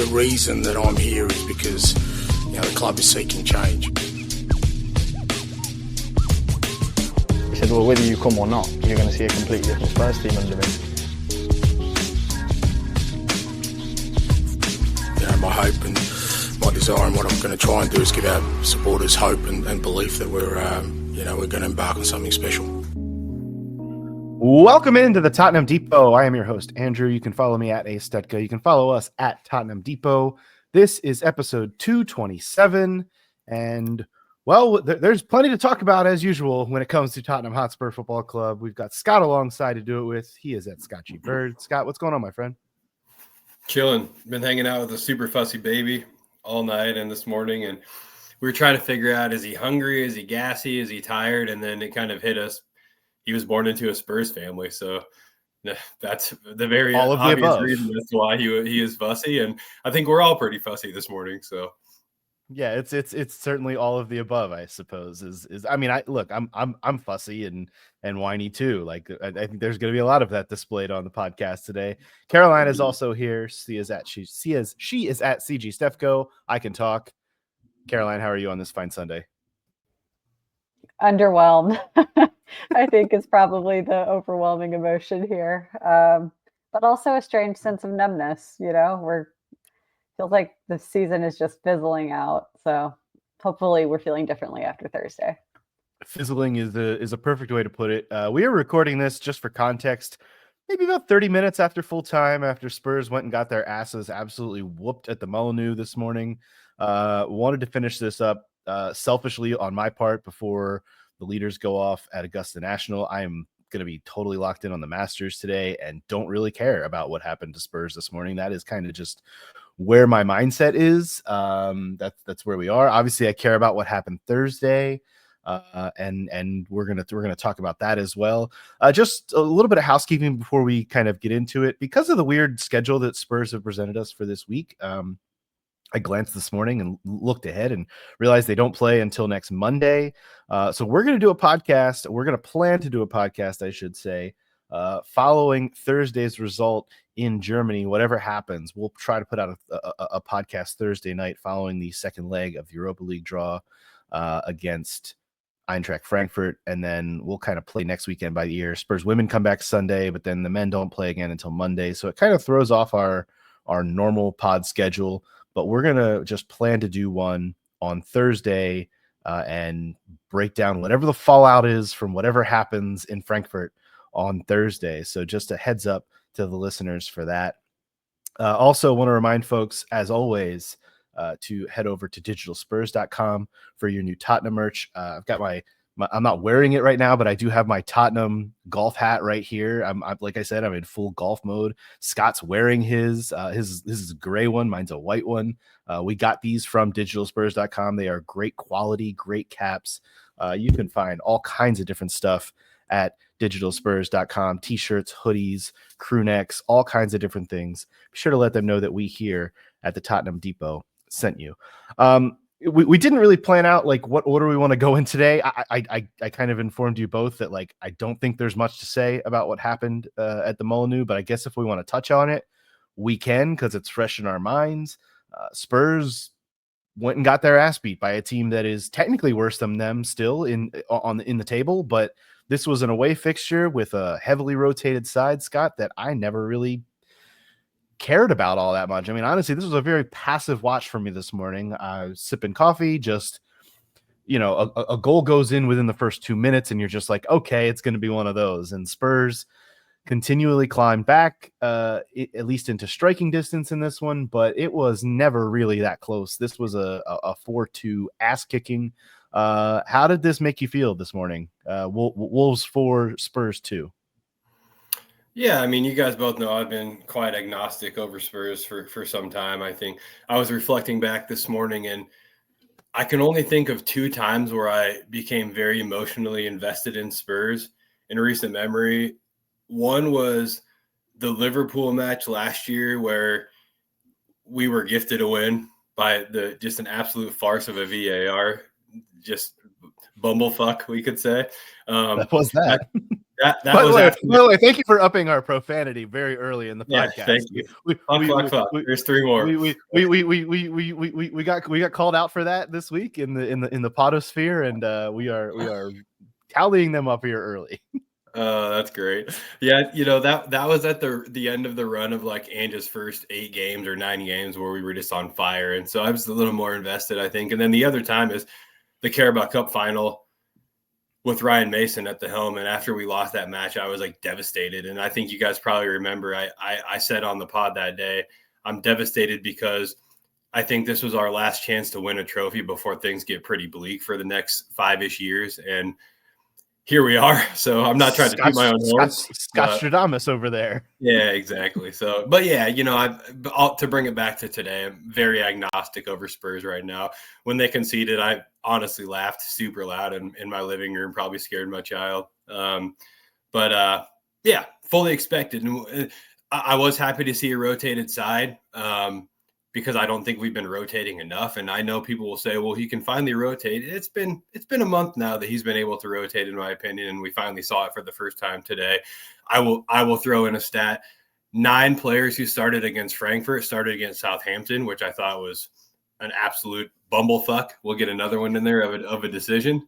the reason that I'm here is because, the club is seeking change. He said, well, whether you come or not, you're going to see a completely different Spurs team under me. My hope and my desire and what I'm going to try and do is give our supporters hope and belief that we're going to embark on something special. Welcome into the Tottenham Depot. I am your host, Andrew. You can follow me at Astetka. You can follow us at Tottenham Depot. This is episode 227, and well, there's plenty to talk about as usual when it comes to Tottenham Hotspur Football Club. We've got Scott alongside to do it with. He is at Scotchy Bird. Scott, what's going on, my friend? Chilling. Been hanging out with a super fussy baby all night and this morning, and we were trying to figure out, is he hungry? Is he gassy? Is he tired? And then it kind of hit us. He was born into a Spurs family, so that's the very obvious reason as to why he is fussy, and I think we're all pretty fussy this morning. So, yeah, it's certainly all of the above, I suppose. I'm fussy and whiny too. Like I think there's going to be a lot of that displayed on the podcast today. Caroline is also here. She is at CG Stefco. I can talk. Caroline, how are you on this fine Sunday? Underwhelmed, I think, is probably the overwhelming emotion here. But also a strange sense of numbness. Feels like the season is just fizzling out. So hopefully we're feeling differently after Thursday. Fizzling is a perfect way to put it. We are recording this, just for context, maybe about 30 minutes after full time, after Spurs went and got their asses absolutely whooped at the Molineux this morning. Wanted to finish this up selfishly on my part before the leaders go off at Augusta National. I am going to be totally locked in on the Masters today and don't really care about what happened to Spurs this morning. That is kind of just where my mindset is. That's where we are. Obviously, I care about what happened Thursday, and we're gonna talk about that as well. Just a little bit of housekeeping before we kind of get into it. Because of the weird schedule that Spurs have presented us for this week, I glanced this morning and looked ahead and realized they don't play until next Monday. So we're going to do a podcast. We're going to plan to do a podcast, I should say, following Thursday's result in Germany. Whatever happens, we'll try to put out a podcast Thursday night following the second leg of the Europa League draw against Eintracht Frankfurt. And then we'll kind of play next weekend by the ear. Spurs women come back Sunday, but then the men don't play again until Monday. So it kind of throws off our normal pod schedule. But we're going to just plan to do one on Thursday and break down whatever the fallout is from whatever happens in Frankfurt on Thursday. So just a heads up to the listeners for that. Also want to remind folks, as always, to head over to digitalspurs.com for your new Tottenham merch. I've got my I'm not wearing it right now, but I do have my Tottenham golf hat right here. I'm like I said, I'm in full golf mode. Scott's wearing his is a gray one. Mine's a white one. We got these from digitalspurs.com. They are great quality, great caps. You can find all kinds of different stuff at digitalspurs.com. T-shirts, hoodies, crew necks, all kinds of different things. Be sure to let them know that we here at the Tottenham Depot sent you. We didn't really plan out like what order we want to go in today. I kind of informed you both that like I don't think there's much to say about what happened at the Molineux, but I guess if we want to touch on it, we can because it's fresh in our minds. Spurs went and got their ass beat by a team that is technically worse than them still in the table, but this was an away fixture with a heavily rotated side, Scott, that I never really cared about all that much. I mean, honestly, this was a very passive watch for me this morning. I was sipping coffee, just, a goal goes in within the first 2 minutes and you're just like, okay, it's going to be one of those. And Spurs continually climbed back, at least into striking distance in this one, but it was never really that close. This was a 4-2 ass kicking. How did this make you feel this morning? Wolves 4, Spurs 2. Yeah, I mean, you guys both know I've been quite agnostic over Spurs for some time. I think I was reflecting back this morning, and I can only think of 2 times where I became very emotionally invested in Spurs in recent memory. One was the Liverpool match last year where we were gifted a win by just an absolute farce of a VAR, just bumblefuck, we could say. What was that? That By was after. the way, thank you for upping our profanity very early in the podcast. Thank you. Fuck. There's 3 more. We got called out for that this week in the potosphere, and we are tallying them up here early. That's great. Yeah, that was at the end of the run of like Ange's first 8 games or 9 games where we were just on fire, and so I was a little more invested, I think. And then the other time is the Carabao Cup final with Ryan Mason at the helm, and after we lost that match, I was like devastated. And I think you guys probably remember I said on the pod that day, I'm devastated because I think this was our last chance to win a trophy before things get pretty bleak for the next 5-ish years, and here we are. So I'm not trying to toot my own horn. Scott Stradamus over there. Yeah, exactly. So, but yeah, to bring it back to today, I'm very agnostic over Spurs right now. When they conceded, I honestly laughed super loud in my living room, probably scared my child. But yeah, fully expected. And I was happy to see a rotated side. Because I don't think we've been rotating enough. And I know people will say, well, he can finally rotate. It's been a month now that he's been able to rotate, in my opinion, and we finally saw it for the first time today. I will throw in a stat. 9 players who started against Frankfurt started against Southampton, which I thought was an absolute bumblefuck. We'll get another one in there of a decision.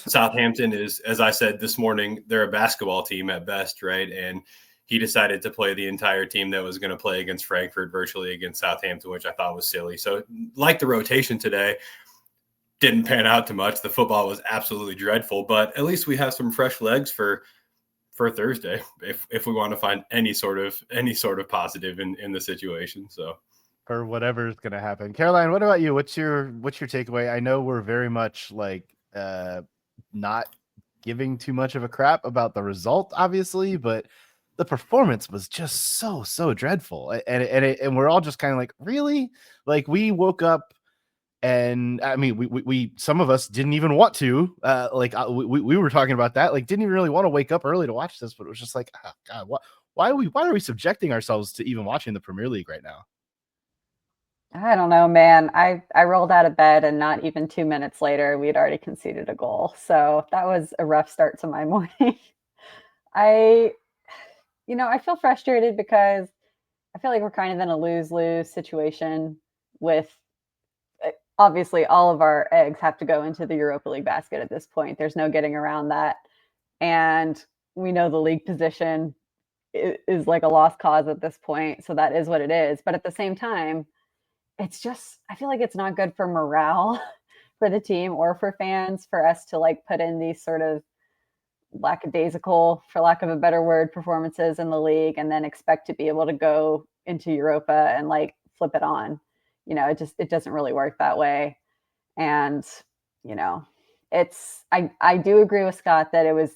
Southampton is, as I said this morning, they're a basketball team at best, right? And he decided to play the entire team that was going to play against Frankfurt virtually against Southampton, which I thought was silly. So like the rotation today, didn't pan out too much. The football was absolutely dreadful, but at least we have some fresh legs for Thursday if we want to find any sort of positive in the situation. So or whatever is going to happen. Caroline, what about you? What's your takeaway? I know we're very much like not giving too much of a crap about the result, obviously, but the performance was just so dreadful, and we're all just kind of like, really? Like, we woke up, and I mean, we some of us didn't even want to. We were talking about that, like, didn't even really want to wake up early to watch this, but it was just like, oh, God, why are we subjecting ourselves to even watching the Premier League right now? I don't know, man. I rolled out of bed, and not even 2 minutes later, we'd already conceded a goal. So that was a rough start to my morning. I feel frustrated because I feel like we're kind of in a lose-lose situation with, obviously, all of our eggs have to go into the Europa League basket at this point. There's no getting around that. And we know the league position is like a lost cause at this point. So that is what it is. But at the same time, it's just, I feel like it's not good for morale for the team or for fans for us to like put in these sort of lackadaisical, for lack of a better word, performances in the league and then expect to be able to go into Europa and like flip it on. It doesn't really work that way. And, I do agree with Scott that it was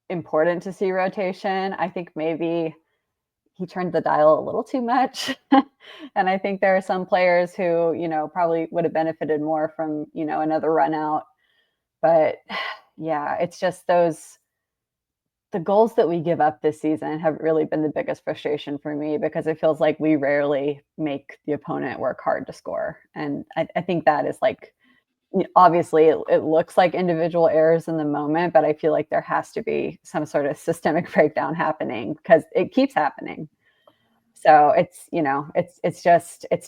important to see rotation. I think maybe he turned the dial a little too much. And I think there are some players who, probably would have benefited more from, another run out. But yeah, it's just the goals that we give up this season have really been the biggest frustration for me because it feels like we rarely make the opponent work hard to score. And I think that is like, obviously it looks like individual errors in the moment, but I feel like there has to be some sort of systemic breakdown happening because it keeps happening. So it's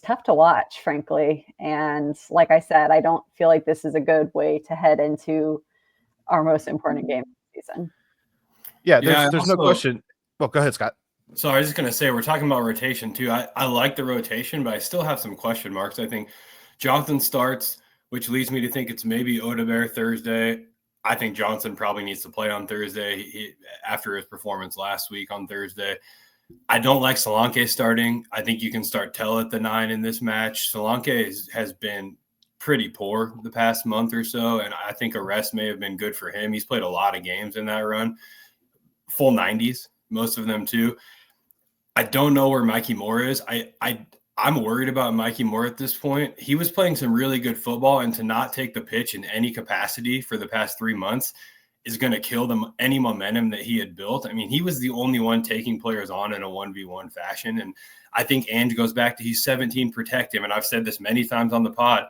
tough to watch, frankly. And like I said, I don't feel like this is a good way to head into our most important game of the season. Yeah, there's no question. Well, go ahead, Scott. So I was just going to say, we're talking about rotation too. I like the rotation, but I still have some question marks. I think Johnson starts, which leads me to think it's maybe Odegaard Thursday. I think Johnson probably needs to play on Thursday after his performance last week on Thursday. I don't like Solanke starting. I think you can start Tell at the 9 in this match. Solanke has been pretty poor the past month or so, and I think a rest may have been good for him. He's played a lot of games in that run. Full 90s, most of them too. I don't know where Mikey Moore is. I'm worried about Mikey Moore at this point. He was playing some really good football, and to not take the pitch in any capacity for the past 3 months is going to kill any momentum that he had built. I mean, he was the only one taking players on in a 1v1 fashion. And I think Ange goes back to he's 17, protect him. And I've said this many times on the pod.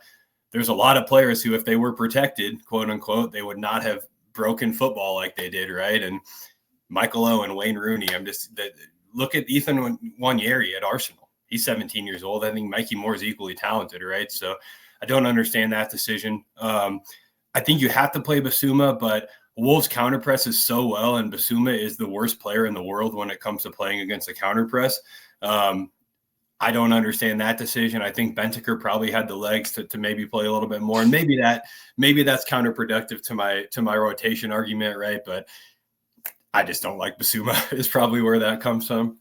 There's a lot of players who, if they were protected, quote unquote, they would not have broken football like they did, right? And Michael Owen, Wayne Rooney. Look at Ethan Nwaneri at Arsenal. He's 17 years old. I think Mikey Moore is equally talented, right? So I don't understand that decision. I think you have to play Basuma, but Wolves counter presses so well, and Basuma is the worst player in the world when it comes to playing against the counter press. I don't understand that decision. I think Bentaker probably had the legs to maybe play a little bit more, and maybe that's counterproductive to my rotation argument, right? But I just don't like Basuma is probably where that comes from.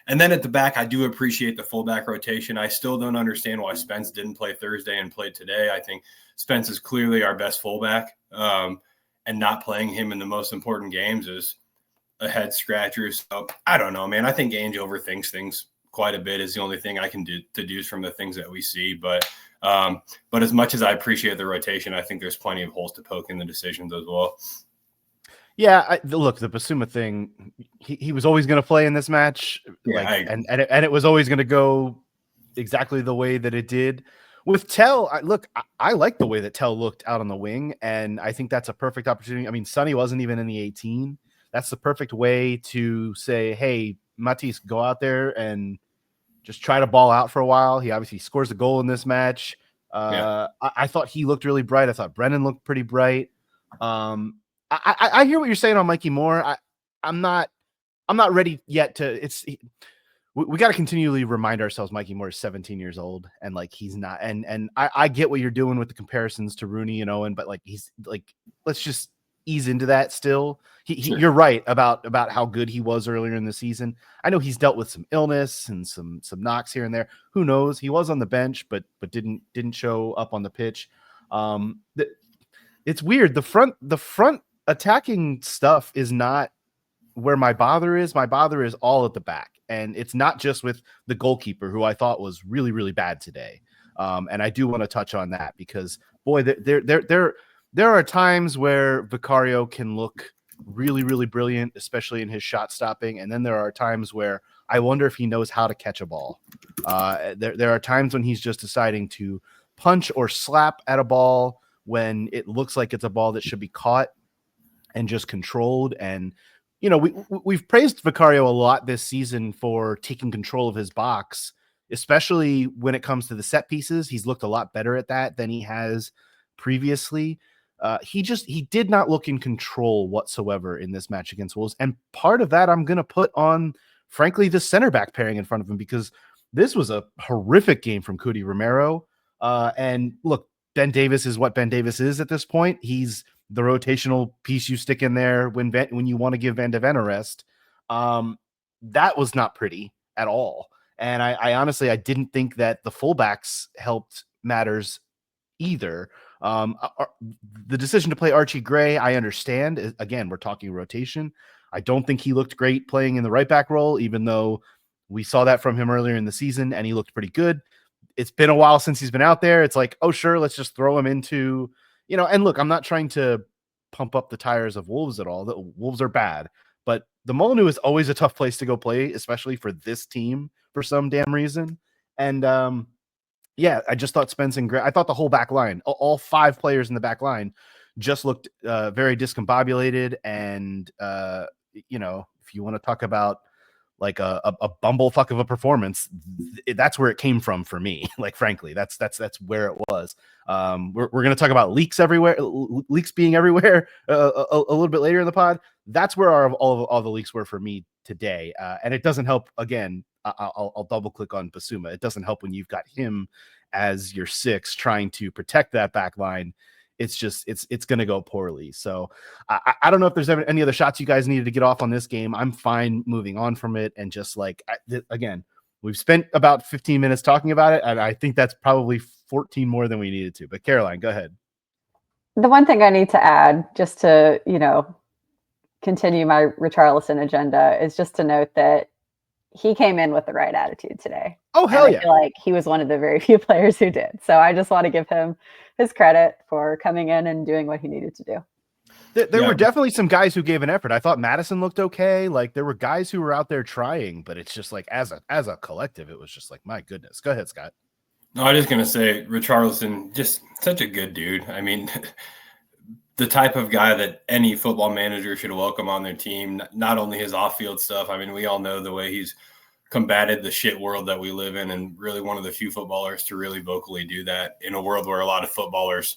And then at the back, I do appreciate the fullback rotation. I still don't understand why Spence didn't play Thursday and played today. I think Spence is clearly our best fullback, and not playing him in the most important games is a head scratcher. So I don't know, man. I think Ainge overthinks things quite a bit is the only thing I can deduce from the things that we see. But as much as I appreciate the rotation, I think there's plenty of holes to poke in the decisions as well. Yeah, look, the Basuma thing, he was always going to play in this match, and it was always going to go exactly the way that it did. With Tell, I like the way that Tell looked out on the wing, and I think that's a perfect opportunity. I mean, Sonny wasn't even in the 18. That's the perfect way to say, hey, Matisse, go out there and just try to ball out for a while. He obviously scores a goal in this match. I thought he looked really bright. I thought Brennan looked pretty bright. I hear what you're saying on Mikey Moore. I'm not ready yet to. We got to continually remind ourselves Mikey Moore is 17 years old, and like he's not. And I get what you're doing with the comparisons to Rooney and Owen, but like he's like, let's just ease into that still. Sure. You're right about how good he was earlier in the season. I know he's dealt with some illness and some knocks here and there. Who knows? He was on the bench, but didn't show up on the pitch. It's weird. The front attacking stuff is not where my bother is. My bother is all at the back, and it's not just with the goalkeeper, who I thought was really, really bad today. And I do want to touch on that because, boy, there are times where Vicario can look really, really brilliant, especially in his shot stopping. And then there are times where I wonder if he knows how to catch a ball. There are times when he's just deciding to punch or slap at a ball when it looks like it's a ball that should be caught and just controlled. And, you know, we've praised Vicario a lot this season for taking control of his box, especially when it comes to the set pieces. He's looked a lot better at that than he has previously. He did not look in control whatsoever in this match against Wolves. And part of that I'm going to put on, frankly, the center back pairing in front of him, because this was a horrific game from Cuti Romero. And look, Ben Davis is what Ben Davis is at this point. He's the rotational piece you stick in there when you want to give Van de Ven a rest. That was not pretty at all. And I honestly, I didn't think that the fullbacks helped matters either. The decision to play Archie Gray, I understand. Again, we're talking rotation. I don't think he looked great playing in the right back role, even though we saw that from him earlier in the season and he looked pretty good. It's been a while since he's been out there. It's like, oh, sure, let's just throw him into, you know, and look, I'm not trying to pump up the tires of Wolves at all. The Wolves are bad, but the Molineux is always a tough place to go play, especially for this team for some damn reason. And yeah, I just thought Spence and Gray, I thought the whole back line, all five players in the back line just looked very discombobulated. And, you know, if you want to talk about like a bumblefuck of a performance, that's where it came from for me. Like, frankly, that's where it was. We're going to talk about leaks everywhere, leaks being everywhere a little bit later in the pod. That's where all the leaks were for me today. And it doesn't help. Again, I'll double click on Basuma. It doesn't help when you've got him as your six trying to protect that back line. It's just, it's going to go poorly. So I don't know if there's any other shots you guys needed to get off on this game. I'm fine moving on from it. And just like, again, we've spent about 15 minutes talking about it, and I think that's probably 14 more than we needed to. But Caroline, go ahead. The one thing I need to add, just to, you know, continue my Richarlison agenda, is just to note that he came in with the right attitude today. Oh, hell yeah. I feel like he was one of the very few players who did. So I just want to give him his credit for coming in and doing what he needed to do. There were definitely some guys who gave an effort. I thought Madison looked okay. Like, there were guys who were out there trying, but it's just like, as a collective, it was just like, my goodness. Go ahead, Scott. No, I was just going to say, Richarlison, just such a good dude. I mean, the type of guy that any football manager should welcome on their team, not only his off-field stuff. I mean, we all know the way he's combated the shit world that we live in, and really one of the few footballers to really vocally do that in a world where a lot of footballers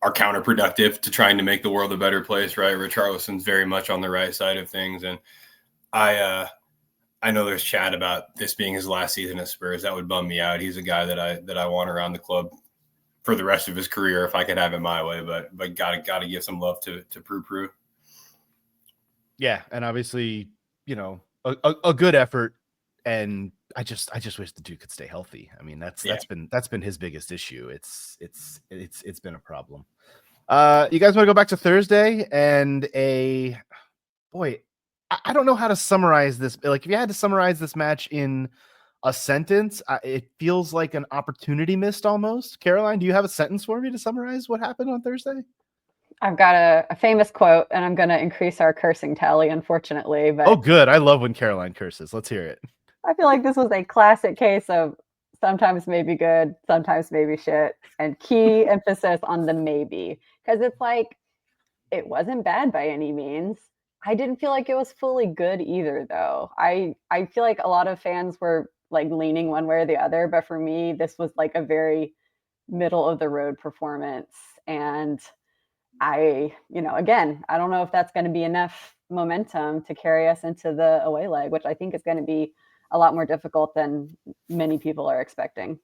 are counterproductive to trying to make the world a better place, right? Richarlison's very much on the right side of things. And I know there's chat about this being his last season at Spurs. That would bum me out. He's a guy that I want around the club for the rest of his career if I could have it my way. But gotta give some love to Prue. Yeah, and obviously, a good effort. And I just wish the dude could stay healthy. I mean, that's been his biggest issue. It's been a problem. You guys want to go back to Thursday and I don't know how to summarize this. Like, if you had to summarize this match in a sentence, it feels like an opportunity missed almost. Caroline, do you have a sentence for me to summarize what happened on Thursday? I've got a famous quote, and I'm going to increase our cursing tally, unfortunately. But oh, good. I love when Caroline curses. Let's hear it. I feel like this was a classic case of sometimes maybe good, sometimes maybe shit, and key emphasis on the maybe. Because it's like, it wasn't bad by any means. I didn't feel like it was fully good either, though. I feel like a lot of fans were like leaning one way or the other, but for me, this was like a very middle of the road performance. And again, I don't know if that's going to be enough momentum to carry us into the away leg, which I think is going to be a lot more difficult than many people are expecting.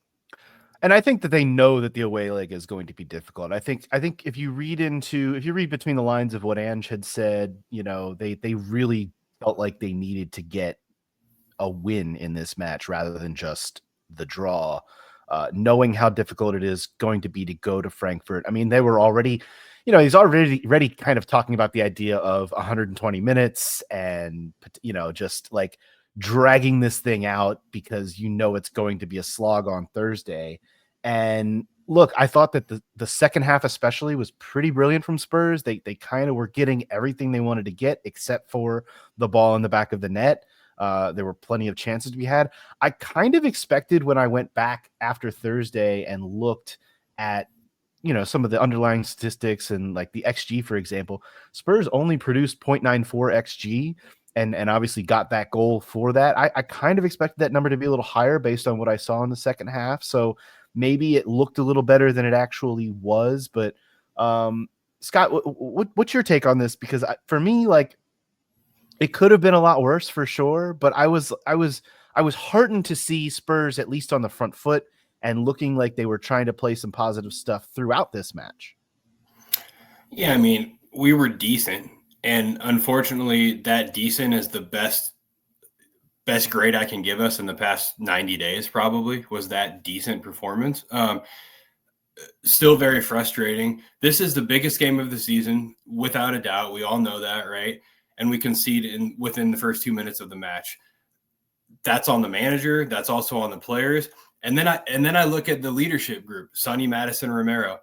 And I think that they know that the away leg is going to be difficult. I think if you read between the lines of what Ange had said, they really felt like they needed to get a win in this match rather than just the draw, knowing how difficult it is going to be to go to Frankfurt. I mean, they were already, he's already kind of talking about the idea of 120 minutes and, just like dragging this thing out because it's going to be a slog on Thursday. And look, I thought that the second half especially was pretty brilliant from Spurs. They kind of were getting everything they wanted to get except for the ball in the back of the net. There were plenty of chances to be had. I kind of expected when I went back after Thursday and looked at some of the underlying statistics and like the XG, for example, Spurs only produced 0.94 XG. And obviously got that goal for that. I kind of expected that number to be a little higher based on what I saw in the second half. So maybe it looked a little better than it actually was. But Scott, what's your take on this? Because for me, like, it could have been a lot worse for sure. But I was heartened to see Spurs at least on the front foot and looking like they were trying to play some positive stuff throughout this match. Yeah, I mean, we were decent. And unfortunately, that decent is the best grade I can give us in the past 90 days, probably, was that decent performance. Still very frustrating. This is the biggest game of the season, without a doubt. We all know that, right? And we concede within the first 2 minutes of the match. That's on the manager. That's also on the players. And then I look at the leadership group, Sonny, Madison, Romero.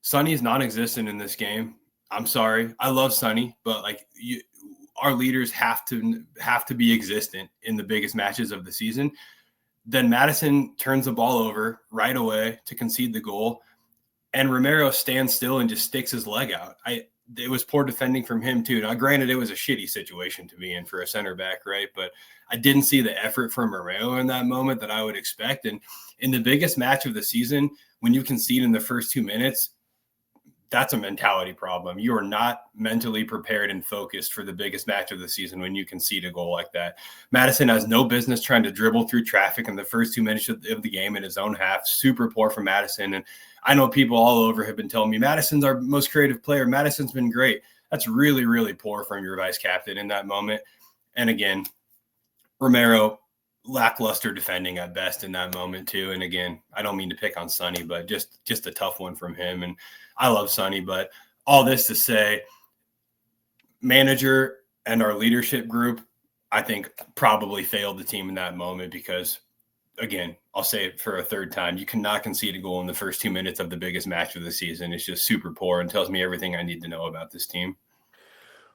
Sonny's non-existent in this game. I'm sorry. I love Sonny, but our leaders have to be existent in the biggest matches of the season. Then Madison turns the ball over right away to concede the goal, and Romero stands still and just sticks his leg out. It was poor defending from him too. Now, granted, it was a shitty situation to be in for a center back, right? But I didn't see the effort from Romero in that moment that I would expect. And in the biggest match of the season, when you concede in the first 2 minutes, that's a mentality problem. You are not mentally prepared and focused for the biggest match of the season when you concede a goal like that. Madison has no business trying to dribble through traffic in the first 2 minutes of the game in his own half. Super poor from Madison. And I know people all over have been telling me Madison's our most creative player. Madison's been great. That's really, really poor from your vice captain in that moment. And again, Romero, lackluster defending at best in that moment too. And again, I don't mean to pick on Sonny, but just a tough one from him. And I love Sonny, but all this to say, manager and our leadership group, I think, probably failed the team in that moment because, again, I'll say it for a third time, you cannot concede a goal in the first 2 minutes of the biggest match of the season. It's just super poor and tells me everything I need to know about this team.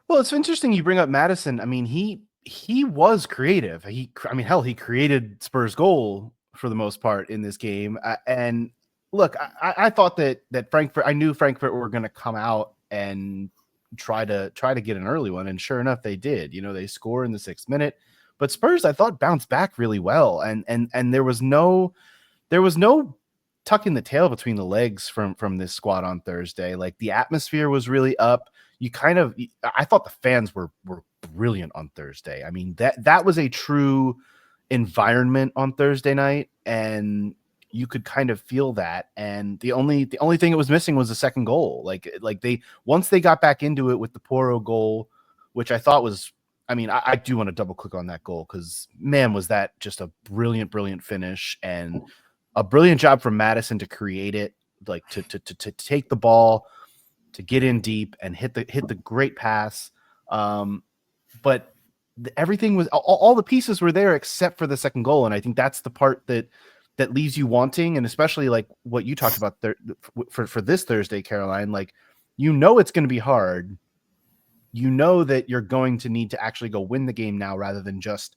Well, it's interesting you bring up Madison. I mean, he was creative. He created Spurs' goal for the most part in this game. And look, I thought that Frankfurt, I knew Frankfurt were going to come out and try to get an early one. And sure enough, they did. They score in the 6th minute, but Spurs, I thought, bounced back really well. And there was no tucking the tail between the legs from this squad on Thursday. Like, the atmosphere was really up. I thought the fans were brilliant on Thursday. I mean, that was a true environment on Thursday night, and you could kind of feel that. And the only thing it was missing was the second goal. Like once they got back into it with the Poro goal, which I thought was, I mean, I do want to double click on that goal, because man, was that just a brilliant finish, and a brilliant job from Madison to create it, like to take the ball, to get in deep and hit the great pass. But everything was, all the pieces were there except for the second goal. And I think that's the part that leaves you wanting. And especially like what you talked about for this Thursday, Caroline, like, it's going to be hard. That you're going to need to actually go win the game now rather than just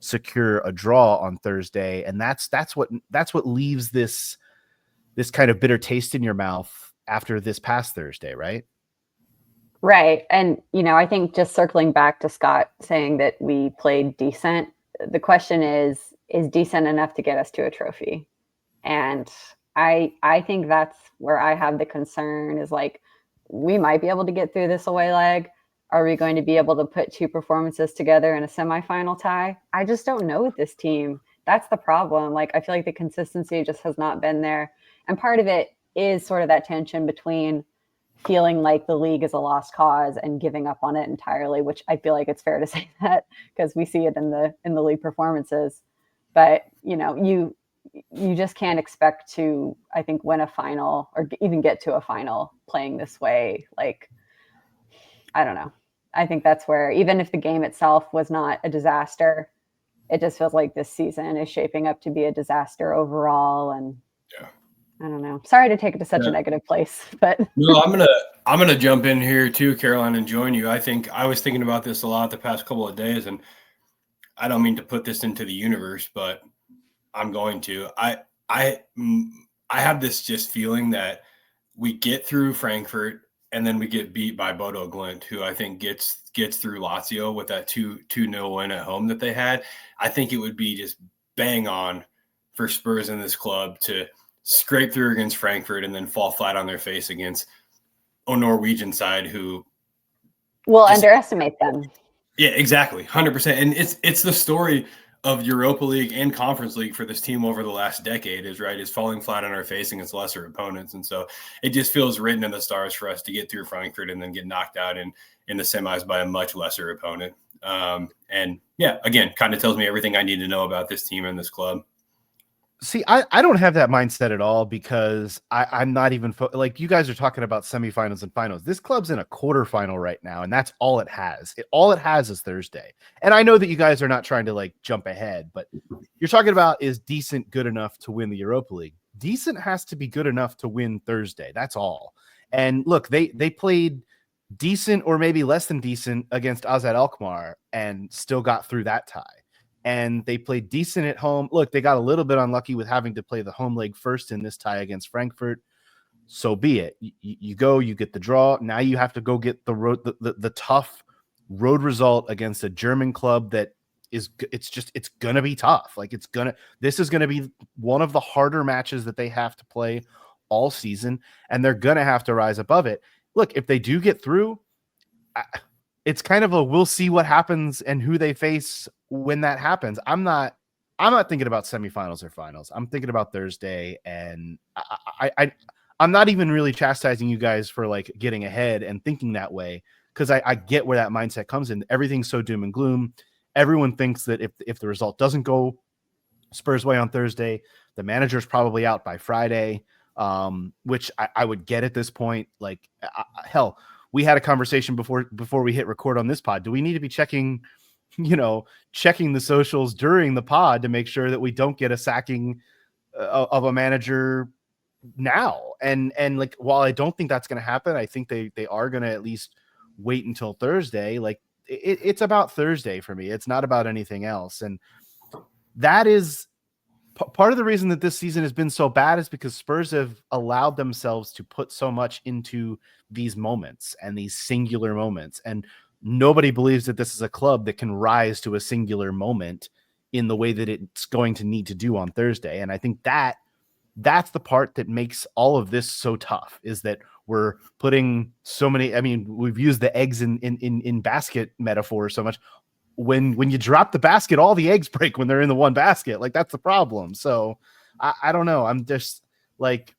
secure a draw on Thursday. And that's what leaves this kind of bitter taste in your mouth after this past Thursday, right? Right. And, I think just circling back to Scott saying that we played decent, the question is decent enough to get us to a trophy? And I think that's where I have the concern, is like, we might be able to get through this away leg. Are we going to be able to put 2 performances together in a semifinal tie? I just don't know with this team. That's the problem. Like, I feel like the consistency just has not been there. And part of it is sort of that tension between feeling like the league is a lost cause and giving up on it entirely, which I feel like it's fair to say that, because we see it in the league performances. But, you just can't expect to, I think, win a final or even get to a final playing this way. Like, I don't know. I think that's where, even if the game itself was not a disaster, it just feels like this season is shaping up to be a disaster overall. And yeah, I don't know. Sorry to take it to such a negative place, but no, I'm gonna jump in here too, Caroline, and join you. I think I was thinking about this a lot the past couple of days, and I don't mean to put this into the universe, but I'm going to. I have this just feeling that we get through Frankfurt and then we get beat by Bodo Glimt, who I think gets through Lazio with that 2-0 win at home that they had. I think it would be just bang on for Spurs in this club to scrape through against Frankfurt and then fall flat on their face against a Norwegian side who will underestimate them. Yeah, exactly. 100%. And it's the story of Europa League and Conference League for this team over the last decade is falling flat on our face against lesser opponents. And so it just feels written in the stars for us to get through Frankfurt and then get knocked out in the semis by a much lesser opponent. And yeah, again, kind of tells me everything I need to know about this team and this club. See, I don't have that mindset at all, because I'm not even like, you guys are talking about semifinals and finals. This club's in a quarterfinal right now, and that's all it has. All it has is Thursday. And I know that you guys are not trying to like jump ahead, but you're talking about, is decent good enough to win the Europa League? Decent has to be good enough to win Thursday. That's all. And look, they played decent or maybe less than decent against Azad Alkmaar and still got through that tie. And they played decent at home. Look, they got a little bit unlucky with having to play the home leg first in this tie against Frankfurt. So be it. You go, you get the draw. Now you have to go get the tough road result against a German club that it's going to be tough. Like, this is going to be one of the harder matches that they have to play all season, and they're going to have to rise above it. Look, if they do get through, it's kind of we'll see what happens and who they face when that happens. I'm not thinking about semifinals or finals. I'm thinking about Thursday, and I'm not even really chastising you guys for like getting ahead and thinking that way, because I get where that mindset comes in. Everything's so doom and gloom. Everyone thinks that if the result doesn't go Spurs way on Thursday, the manager's probably out by Friday, which I would get at this point. Like, hell, we had a conversation before we hit record on this pod. Do we need to be checking the socials during the pod to make sure that we don't get a sacking of a manager now? And like, while I don't think that's going to happen, I think they are going to at least wait until Thursday. Like, it's about Thursday for me. It's not about anything else. And that is part of the reason that this season has been so bad is because Spurs have allowed themselves to put so much into these moments and these singular moments. And nobody believes that this is a club that can rise to a singular moment in the way that it's going to need to do on Thursday. And I think that's the part that makes all of this so tough, is that we're putting so many, I mean, we've used the eggs in basket metaphor so much. When you drop the basket, all the eggs break when they're in the one basket. Like, that's the problem. So I don't know. I'm just like,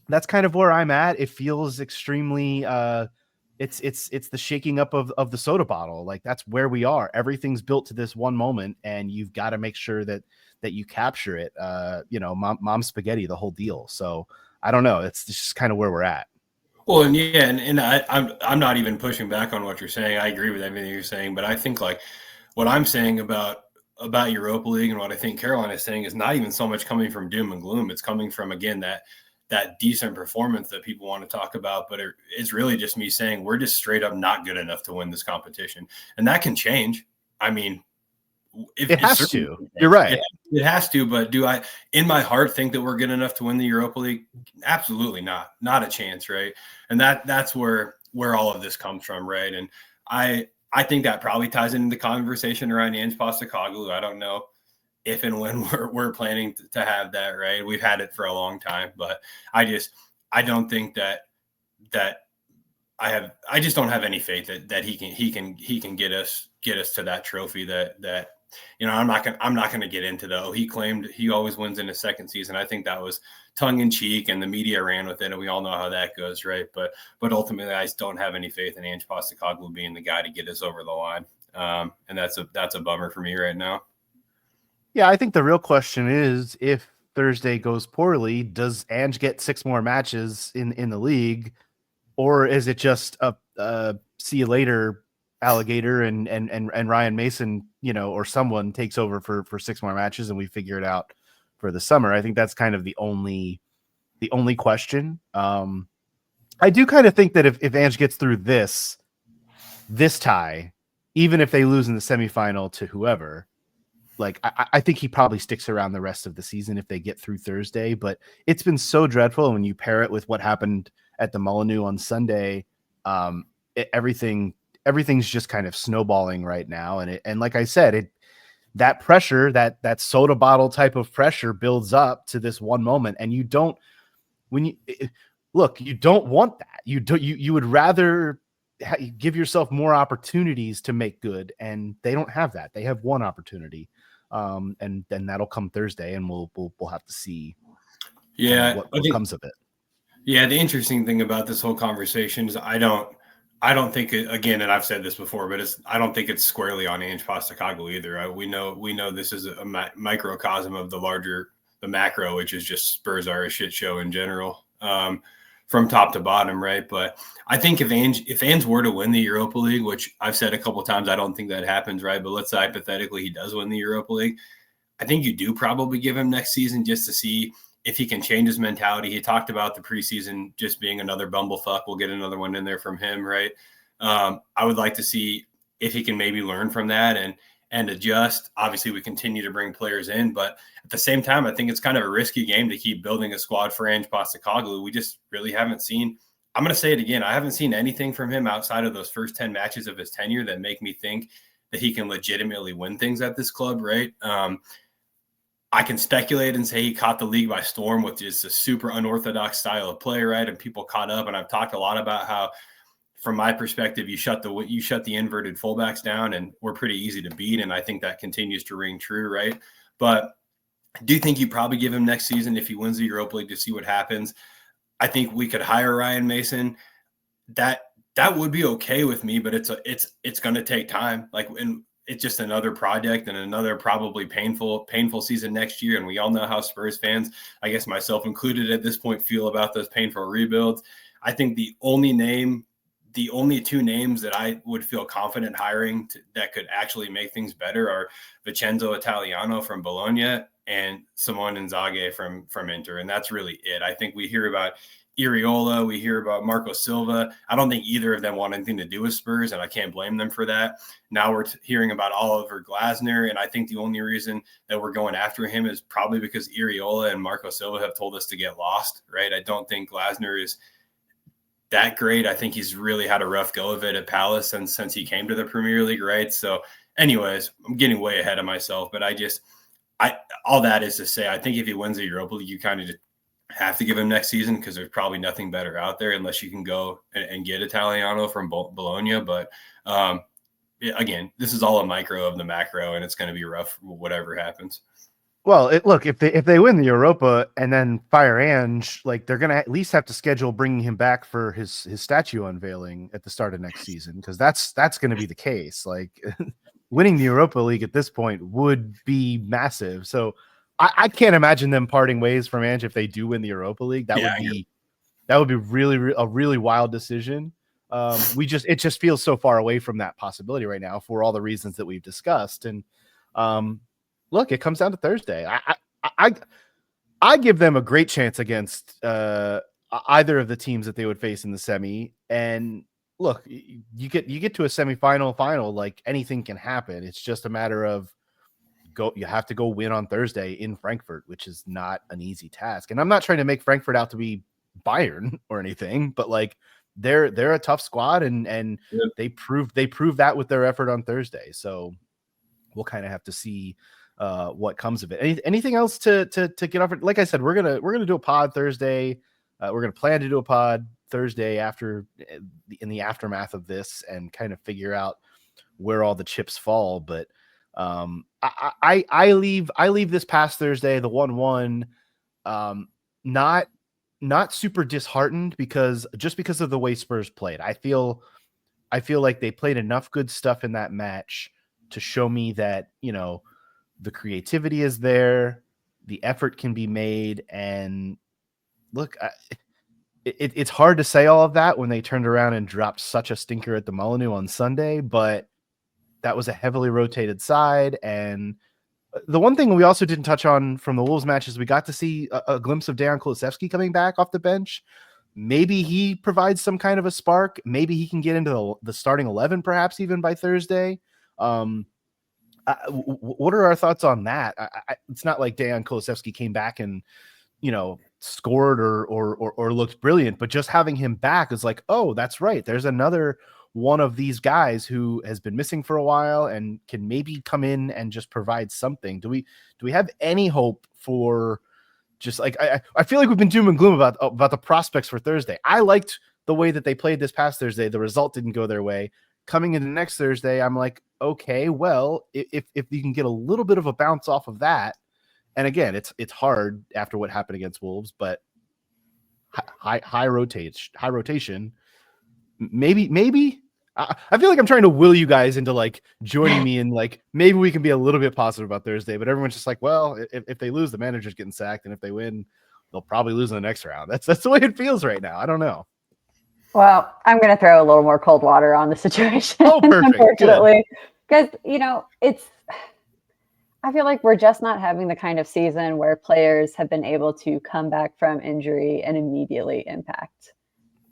that's kind of where I'm at. It feels extremely it's the shaking up of the soda bottle. Like, that's where we are. Everything's built to this one moment, and you've got to make sure that you capture it. Mom spaghetti, the whole deal. So I don't know. It's just kind of where we're at. Well, and yeah, and I'm not even pushing back on what you're saying. I agree with everything you're saying, but I think like what I'm saying about Europa League and what I think Caroline is saying is not even so much coming from doom and gloom. It's coming from, again, that decent performance that people want to talk about, but it's really just me saying we're just straight up not good enough to win this competition, and that can change. I mean, it has to. You're right. It has to, but do I, in my heart, think that we're good enough to win the Europa League? Absolutely not. Not a chance, right? And that's where all of this comes from, right? And I think that probably ties into the conversation around Ange Postecoglou. I don't know if and when we're planning to have that, right? We've had it for a long time, but I don't think that I just don't have any faith that he can get us to that trophy that I'm not going to get into he claimed he always wins in his second season. I think that was tongue in cheek, and the media ran with it, and we all know how that goes, right? But ultimately, I just don't have any faith in Ange Postecoglou being the guy to get us over the line, and that's a bummer for me right now. Yeah, I think the real question is, if Thursday goes poorly, does Ange get 6 more matches in the league, or is it just a see you later, alligator, and Ryan Mason, or someone takes over for 6 more matches and we figure it out for the summer? I think that's kind of the only question. I do kind of think that if Ange gets through this tie, even if they lose in the semifinal to whoever, like, I think he probably sticks around the rest of the season if they get through Thursday. But it's been so dreadful when you pair it with what happened at the Molineux on Sunday. Everything's just kind of snowballing right now, and like I said, that pressure, that soda bottle type of pressure, builds up to this one moment, and you don't want that. You would rather give yourself more opportunities to make good, and they don't have that. They have one opportunity, and then that'll come Thursday, and we'll have to see what comes of it. Yeah, the interesting thing about this whole conversation is I don't think it, again, and I've said this before, but I don't think it's squarely on Ange Postecoglou either. We know this is a microcosm of the macro, which is just Spurs are a shit show in general, from top to bottom, right? But I think if Ange were to win the Europa League, which I've said a couple of times, I don't think that happens, right? But let's say hypothetically he does win the Europa League, I think you do probably give him next season just to see if he can change his mentality. He talked about the preseason just being another bumblefuck. We'll get another one in there from him, right? I would like to see if he can maybe learn from that and adjust. Obviously, we continue to bring players in, but at the same time, I think it's kind of a risky game to keep building a squad for Ange Postecoglou. We just really haven't seen, I'm going to say it again, I haven't seen anything from him outside of those first 10 matches of his tenure that make me think that he can legitimately win things at this club, right? I can speculate and say he caught the league by storm with just a super unorthodox style of play, right? And people caught up. And I've talked a lot about how, from my perspective, you shut the inverted fullbacks down, and we're pretty easy to beat. And I think that continues to ring true, right? But I do think you probably give him next season if he wins the Europa League to see what happens. I think we could hire Ryan Mason. That would be okay with me, but it's going to take time. And it's just another project and another probably painful season next year. And we all know how Spurs fans, I guess myself included at this point, feel about those painful rebuilds. I think the only 2 names that I would feel confident hiring that could actually make things better are Vincenzo Italiano from Bologna and Simone Inzaghi from Inter. And that's really it. I think we hear about Iriola, we hear about Marco Silva. I don't think either of them want anything to do with Spurs, and I can't blame them for that. Now we're hearing about Oliver Glasner, and I think the only reason that we're going after him is probably because Iriola and Marco Silva have told us to get lost, right? I don't think Glasner is that great. I think he's really had a rough go of it at Palace since he came to the Premier League, right? So anyways, I'm getting way ahead of myself, but all that is to say, I think if he wins the Europa League, you kind of just have to give him next season because there's probably nothing better out there unless you can go and get Italiano from Bologna. But again, this is all a micro of the macro, and it's going to be rough whatever happens. Well, look, if they win the Europa and then fire Ange, like they're gonna at least have to schedule bringing him back for his statue unveiling at the start of next season, because that's going to be the case. Like winning the Europa League at this point would be massive. So I can't imagine them parting ways from Ange if they do win the Europa League. That would be really a really wild decision. It just feels so far away from that possibility right now for all the reasons that we've discussed. And look, it comes down to Thursday. I give them a great chance against either of the teams that they would face in the semi. And look, you get to a semifinal, final, like anything can happen. It's just a matter of you have to go win on Thursday in Frankfurt, which is not an easy task. And I'm not trying to make Frankfurt out to be Bayern or anything, but like they're a tough squad, and they proved that with their effort on Thursday. So we'll kind of have to see what comes of it. Anything else to get off? Like I said, we're gonna do a pod Thursday. We're gonna plan to do a pod Thursday in the aftermath of this and kind of figure out where all the chips fall. But I leave this past Thursday, the 1-1, not super disheartened because of the way Spurs played. I feel like they played enough good stuff in that match to show me that, the creativity is there, the effort can be made. And look, it's hard to say all of that when they turned around and dropped such a stinker at the Molineux on Sunday, but that was a heavily rotated side. And the one thing we also didn't touch on from the Wolves match is we got to see a glimpse of Dejan Kulusevski coming back off the bench. Maybe he provides some kind of a spark. Maybe he can get into the starting 11, perhaps even by Thursday. What are our thoughts on that? It's not like Dejan Kulusevski came back and, scored or looked brilliant, but just having him back is like, oh, that's right. There's another one of these guys who has been missing for a while and can maybe come in and just provide something. Do we have any hope for just like, I feel like we've been doom and gloom about the prospects for Thursday. I liked the way that they played this past Thursday. The result didn't go their way. Coming into next Thursday, I'm like, okay, well, if you can get a little bit of a bounce off of that, and again, it's hard after what happened against Wolves, but high rotation. Maybe I feel like I'm trying to will you guys into like joining me and like maybe we can be a little bit positive about Thursday, but everyone's just like, well, if they lose, the manager's getting sacked, and if they win, they'll probably lose in the next round. That's the way it feels right now. I don't know. Well, I'm going to throw a little more cold water on the situation. Oh, perfect. Unfortunately, because I feel like we're just not having the kind of season where players have been able to come back from injury and immediately impact.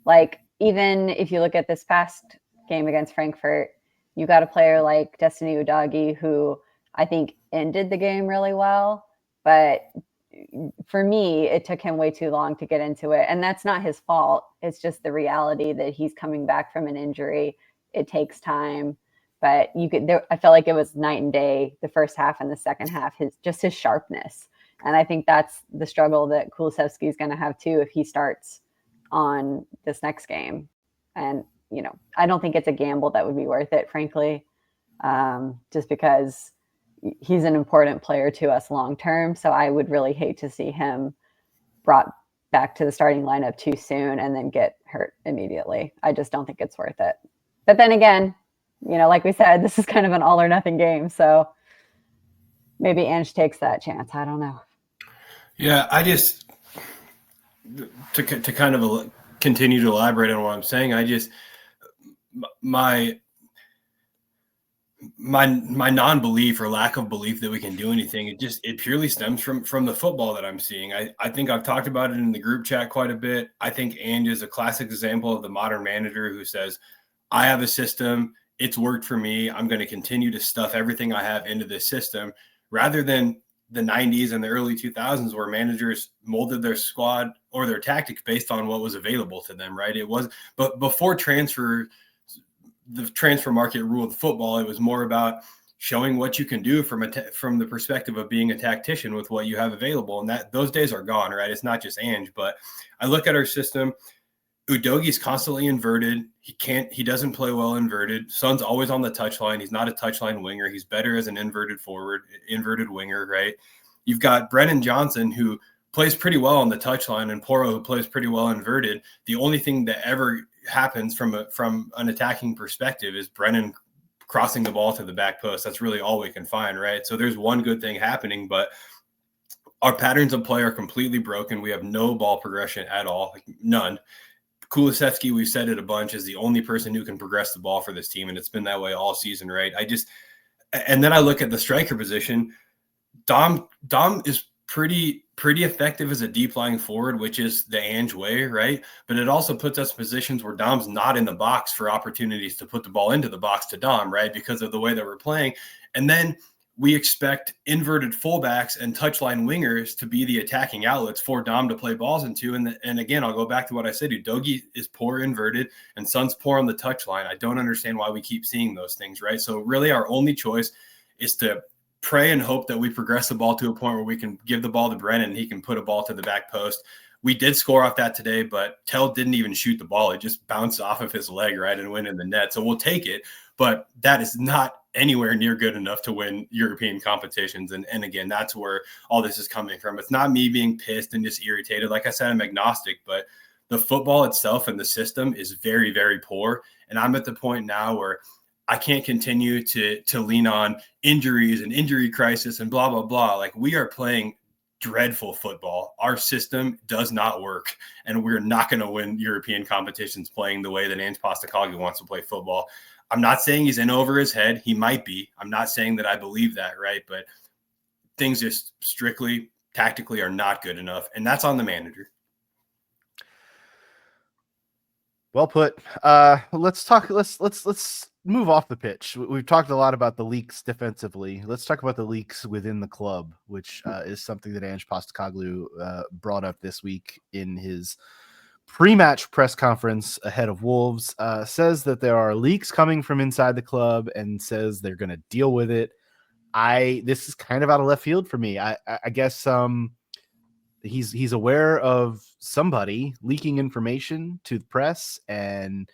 Like, even if you look at this past game against Frankfurt, you got a player like Destiny Udogie, who I think ended the game really well. But for me, it took him way too long to get into it. And that's not his fault. It's just the reality that he's coming back from an injury. It takes time. But I felt like it was night and day, the first half and the second half, his sharpness. And I think that's the struggle that Kulusevski is going to have too if he starts on this next game. And, I don't think it's a gamble that would be worth it, frankly, just because he's an important player to us long term. So I would really hate to see him brought back to the starting lineup too soon and then get hurt immediately. I just don't think it's worth it. But then again, like we said, this is kind of an all or nothing game. So maybe Ange takes that chance. I don't know. Yeah, I just, to kind of continue to elaborate on what I'm saying, my my non-belief or lack of belief that we can do anything, it purely stems from the football that I'm seeing. I think I've talked about it in the group chat quite a bit. I think Ange is a classic example of the modern manager who says, I have a system, it's worked for me, I'm going to continue to stuff everything I have into this system, rather than the 90s and the early 2000s where managers molded their squad or their tactics based on what was available to them, right? But before the transfer market ruled football, it was more about showing what you can do from the perspective of being a tactician with what you have available. And those days are gone, right? It's not just Ange, but I look at our system. Udogie's constantly inverted. He doesn't play well inverted. Son's always on the touchline. He's not a touchline winger. He's better as an inverted winger, right? You've got Brennan Johnson, who plays pretty well on the touchline, and Porro, who plays pretty well inverted. The only thing that ever happens from an attacking perspective is Brennan crossing the ball to the back post. That's really all we can find, right? So there's one good thing happening, but our patterns of play are completely broken. We have no ball progression at all, like none. Kulusevski, we've said it a bunch, is the only person who can progress the ball for this team, and it's been that way all season, right? And then I look at the striker position. Dom is pretty effective as a deep lying forward, which is the Ange way, right? But it also puts us in positions where Dom's not in the box for opportunities to put the ball into the box to Dom, right? Because of the way that we're playing. And then we expect inverted fullbacks and touchline wingers to be the attacking outlets for Dom to play balls into. And again, I'll go back to what I said. Udogie is poor inverted and Son's poor on the touchline. I don't understand why we keep seeing those things, right? So really our only choice is to pray and hope that we progress the ball to a point where we can give the ball to Brennan and he can put a ball to the back post. We did score off that today, but Tell didn't even shoot the ball. It just bounced off of his leg, right, and went in the net. So we'll take it, but that is not anywhere near good enough to win European competitions. And again, that's where all this is coming from. It's not me being pissed and just irritated. Like I said, I'm agnostic, but the football itself and the system is very, very poor. And I'm at the point now where I can't continue to lean on injuries and injury crisis and blah, blah, blah. Like, we are playing dreadful football. Our system does not work, and we're not going to win European competitions playing the way that Ange Postecoglou wants to play football. I'm not saying he's in over his head. He might be. I'm not saying that I believe that, right? But things just strictly tactically are not good enough, and that's on the manager. Well put. Let's talk. Let's move off the pitch. We've talked a lot about the leaks defensively. Let's talk about the leaks within the club, which is something that Ange Postecoglou brought up this week in his pre-match press conference ahead of Wolves. Says that there are leaks coming from inside the club and says they're going to deal with it. This is kind of out of left field for me. I guess he's aware of somebody leaking information to the press, and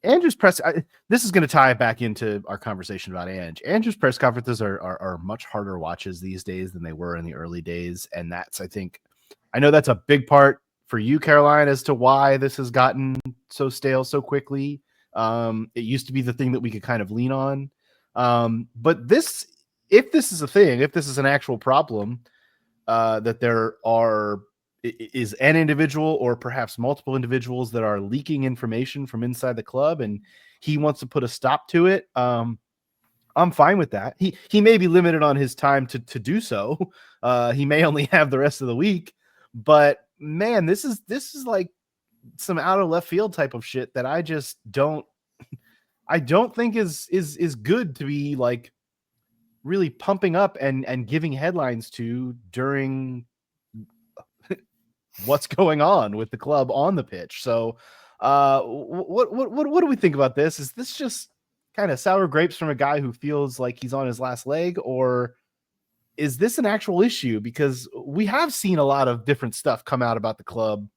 Andrew's press. This is going to tie back into our conversation about Ange. Andrew's press conferences are much harder watches these days than they were in the early days, and I know that's a big part for you, Caroline, as to why this has gotten so stale so quickly. It used to be the thing that we could kind of lean on, but if this is a thing, if this is an actual problem, that there is an individual or perhaps multiple individuals that are leaking information from inside the club, and he wants to put a stop to it. I'm fine with that. He may be limited on his time to do so. He may only have the rest of the week, but man, this is like some out of left field type of shit that I just don't think is good to be like really pumping up and giving headlines to during what's going on with the club on the pitch. So what do we think about this? Is this just kind of sour grapes from a guy who feels like he's on his last leg, or is this an actual issue? Because we have seen a lot of different stuff come out about the club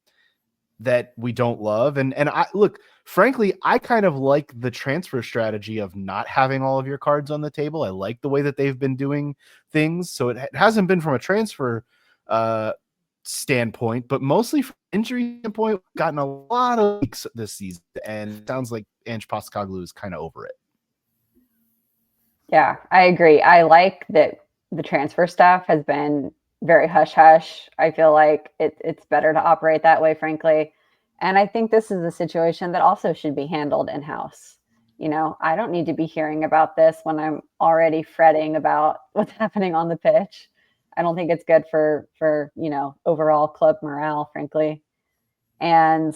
that we don't love. And I look, frankly, I kind of like the transfer strategy of not having all of your cards on the table. I like the way that they've been doing things. So it hasn't been from a transfer standpoint, but mostly from injury standpoint. We've gotten a lot of leaks this season, and it sounds like Ange Postecoglou is kind of over it. Yeah, I agree. I like that the transfer stuff has been very hush-hush. I feel like it's better to operate that way, frankly. And I think this is a situation that also should be handled in-house. I don't need to be hearing about this when I'm already fretting about what's happening on the pitch. I don't think it's good for overall club morale, frankly. And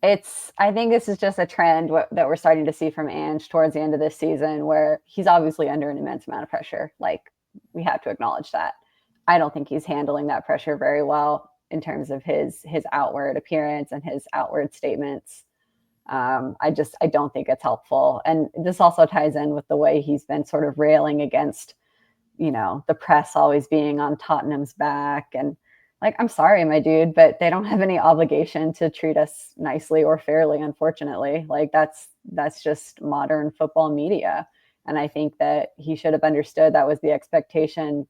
I think this is just a trend that we're starting to see from Ange towards the end of this season, where he's obviously under an immense amount of pressure. Like, we have to acknowledge that. I don't think he's handling that pressure very well in terms of his outward appearance and his outward statements. I don't think it's helpful. And this also ties in with the way he's been sort of railing against, the press always being on Tottenham's back. And like, I'm sorry, my dude, but they don't have any obligation to treat us nicely or fairly, unfortunately. Like, that's just modern football media. And I think that he should have understood that was the expectation,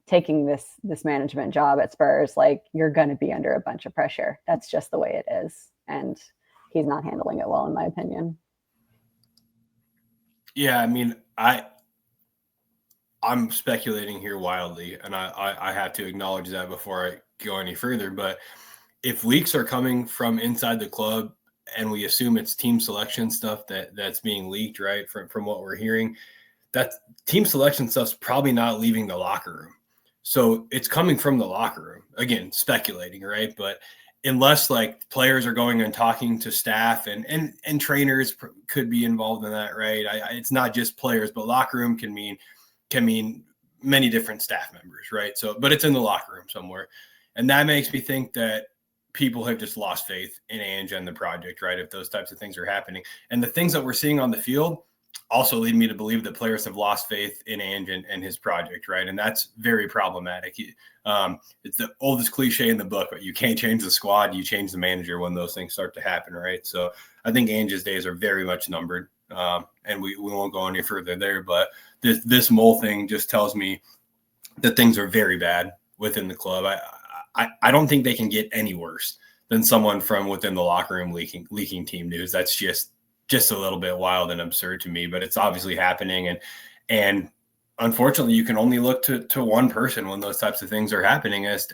taking this management job at Spurs. Like, you're going to be under a bunch of pressure. That's just the way it is. And he's not handling it well, in my opinion. Yeah, I mean, I'm speculating here wildly, and I have to acknowledge that before I go any further. But if leaks are coming from inside the club, and we assume it's team selection stuff that's being leaked, right, from what we're hearing, that team selection stuff's probably not leaving the locker room. So it's coming from the locker room. Again, speculating, right? But unless like players are going and talking to staff and trainers could be involved in that, right? It's not just players, but locker room can mean many different staff members, right? So, but it's in the locker room somewhere. And that makes me think that people have just lost faith in Ange and the project, right? If those types of things are happening. And the things that we're seeing on the field also lead me to believe that players have lost faith in Ange and his project, right? And that's very problematic. It's the oldest cliche in the book, but you can't change the squad, you change the manager when those things start to happen, right? So I think Ange's days are very much numbered, and we won't go any further there. But this mole thing just tells me that things are very bad within the club. I don't think they can get any worse than someone from within the locker room leaking team news. That's just a little bit wild and absurd to me, but it's obviously happening. And unfortunately, you can only look to one person when those types of things are happening, as